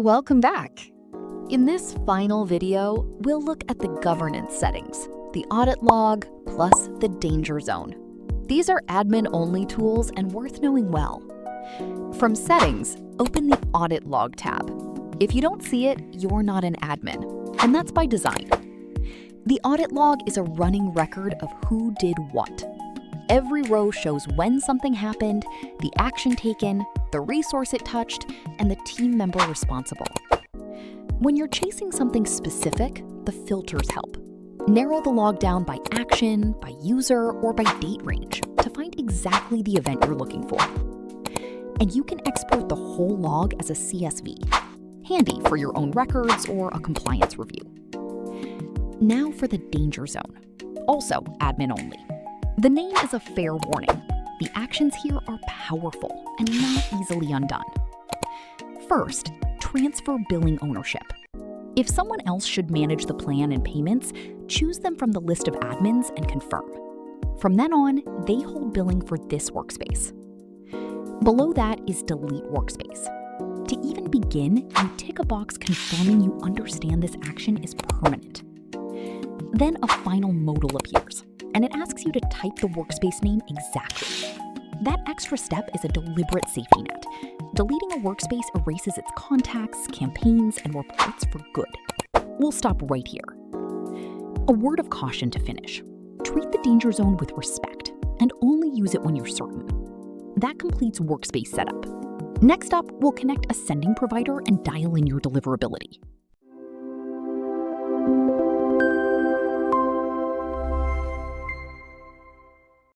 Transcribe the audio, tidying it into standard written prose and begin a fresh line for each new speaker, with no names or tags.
Welcome back. In this final video, we'll look at the governance settings, the audit log, plus the danger zone. These are admin-only tools and worth knowing well. From settings, open the audit log tab. If you don't see it, you're not an admin, and that's by design. The audit log is a running record of who did what. Every row shows when something happened, the action taken, the resource it touched, and the team member responsible. When you're chasing something specific, the filters help. Narrow the log down by action, by user, or by date range to find exactly the event you're looking for. And you can export the whole log as a CSV, handy for your own records or a compliance review. Now for the danger zone, also admin only. The name is a fair warning. The actions here are powerful and not easily undone. First, transfer billing ownership. If someone else should manage the plan and payments, choose them from the list of admins and confirm. From then on, they hold billing for this workspace. Below that is delete workspace. To even begin, you tick a box confirming you understand this action is permanent. Then a final modal appears, and it asks you to type the workspace name exactly. That extra step is a deliberate safety net. Deleting a workspace erases its contacts, campaigns, and reports for good. We'll stop right here. A word of caution to finish. Treat the danger zone with respect, and only use it when you're certain. That completes workspace setup. Next up, we'll connect a sending provider and dial in your deliverability.